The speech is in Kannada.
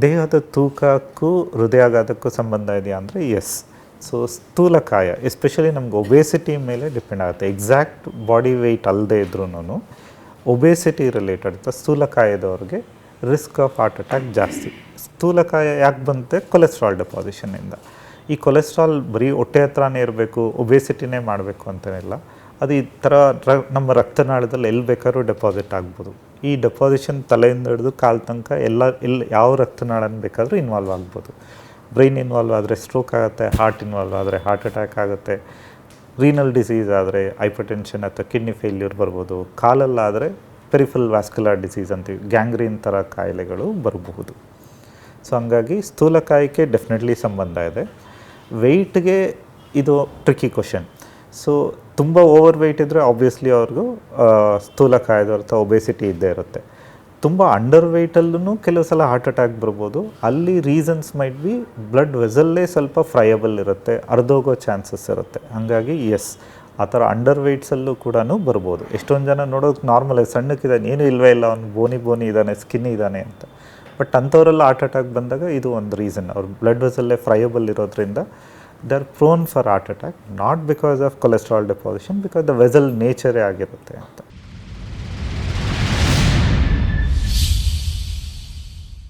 ದೇಹದ ತೂಕಕ್ಕೂ ಹೃದಯಾಘಾತಕ್ಕೂ ಸಂಬಂಧ ಇದೆಯಾ ಅಂದರೆ ಎಸ್. ಸೊ ಸ್ಥೂಲಕಾಯ ಎಸ್ಪೆಷಲಿ ನಮ್ಗೆ ಒಬೇಸಿಟಿ ಮೇಲೆ ಡಿಪೆಂಡ್ ಆಗುತ್ತೆ. ಎಕ್ಸಾಕ್ಟ್ ಬಾಡಿ ವೆಯ್ಟ್ ಅಲ್ಲದೆ ಇದ್ರೂ ಒಬೇಸಿಟಿ ರಿಲೇಟೆಡ್ ಸ್ಥೂಲಕಾಯದವ್ರಿಗೆ ರಿಸ್ಕ್ ಆಫ್ ಹಾರ್ಟ್ ಅಟ್ಯಾಕ್ ಜಾಸ್ತಿ. ಸ್ಥೂಲಕಾಯ ಯಾಕೆ ಬಂತೆ? ಕೊಲೆಸ್ಟ್ರಾಲ್ ಡೆಪಾಸಿಷನ್ನಿಂದ. ಈ ಕೊಲೆಸ್ಟ್ರಾಲ್ ಬರೀ ಹೊಟ್ಟೆ ಹತ್ರನೇ ಇರಬೇಕು, ಒಬೇಸಿಟಿನೇ ಮಾಡಬೇಕು ಅಂತೇನಿಲ್ಲ. ಅದು ಈ ಥರ ನಮ್ಮ ರಕ್ತನಾಳದಲ್ಲಿ ಎಲ್ಲಿ ಬೇಕಾದ್ರೂ ಡೆಪಾಸಿಟ್ ಆಗ್ಬೋದು. ಈ ಡೆಪಾಸಿಷನ್ ತಲೆಯಿಂದ ಹಿಡಿದು ಕಾಲು ತನಕ ಎಲ್ಲಿ ಯಾವ ರಕ್ತನಾಳನ್ನು ಬೇಕಾದರೂ ಇನ್ವಾಲ್ವ್ ಆಗ್ಬೋದು. ಬ್ರೈನ್ ಇನ್ವಾಲ್ವ್ ಆದರೆ ಸ್ಟ್ರೋಕ್ ಆಗುತ್ತೆ, ಹಾರ್ಟ್ ಇನ್ವಾಲ್ವ್ ಆದರೆ ಹಾರ್ಟ್ ಅಟ್ಯಾಕ್ ಆಗುತ್ತೆ, ರೀನಲ್ ಡಿಸೀಸ್ ಆದರೆ ಹೈಪರ್ಟೆನ್ಷನ್ ಅಥವಾ ಕಿಡ್ನಿ ಫೇಲ್ಯೂರ್ ಬರ್ಬೋದು, ಕಾಲಲ್ಲಾದರೆ ಪೆರಿಫರಲ್ ವ್ಯಾಸ್ಕ್ಯುಲರ್ ಡಿಸೀಸ್ ಅಂತೀವಿ, ಗ್ಯಾಂಗ್ರೀನ್ ಥರ ಕಾಯಿಲೆಗಳು ಬರಬಹುದು. ಸೊ ಹಂಗಾಗಿ ಸ್ಥೂಲಕಾಯಕ್ಕೆ ಡೆಫಿನೆಟ್ಲಿ ಸಂಬಂಧ ಇದೆ. ವೆಯ್ಟ್ಗೆ ಇದು ಟ್ರಿಕ್ಕಿ ಕ್ವಶನ್. ಸೊ ತುಂಬ ಓವರ್ ವೆಯ್ಟ್ ಇದ್ದರೆ ಆಬ್ವಿಯಸ್ಲಿ ಅವ್ರಿಗೂ ಸ್ಥೂಲಕಾಯದ ಅಥವಾ ಒಬೇಸಿಟಿ ಇದ್ದೇ ಇರುತ್ತೆ. ತುಂಬ ಅಂಡರ್ ವೆಯ್ಟಲ್ಲೂ ಕೆಲವು ಸಲ ಹಾರ್ಟ್ ಅಟ್ಯಾಕ್ ಬರ್ಬೋದು. ಅಲ್ಲಿ ರೀಸನ್ಸ್ ಮೈಟ್ ಬಿ ಬ್ಲಡ್ ವೆಸಲ್ಲೇ ಸ್ವಲ್ಪ ಫ್ರೈಯಬಲ್ ಇರುತ್ತೆ, ಅರ್ಧೋಗೋ ಚಾನ್ಸಸ್ ಇರುತ್ತೆ. ಹಾಗಾಗಿ ಎಸ್, ಆ ಥರ ಅಂಡರ್ ವೆಯ್ಟ್ಸಲ್ಲೂ ಕೂಡ ಬರ್ಬೋದು. ಎಷ್ಟೊಂದು ಜನ ನೋಡೋದು ನಾರ್ಮಲ್ ಸಣ್ಣಕ್ಕಿದ್ದಾನೆ, ಏನೂ ಇಲ್ಲವೇ ಇಲ್ಲ, ಅವ್ನು ಬೋನಿ ಇದ್ದಾನೆ, ಸ್ಕಿನ್ ಇದ್ದಾನೆ ಅಂತ. ಬಟ್ ಅಂಥವರೆಲ್ಲ ಹಾರ್ಟ್ ಅಟ್ಯಾಕ್ ಬಂದಾಗ ಇದು ಒಂದು ರೀಸನ್. ಅವ್ರ ಬ್ಲಡ್ ವೆಸಲ್ಲೇ ಫ್ರೈಯಬಲ್ ಇರೋದ್ರಿಂದ they are prone for heart attack, not because of cholesterol deposition, because the vessel ನೇಚರೇ ಆಗಿರುತ್ತೆ ಅಂತ.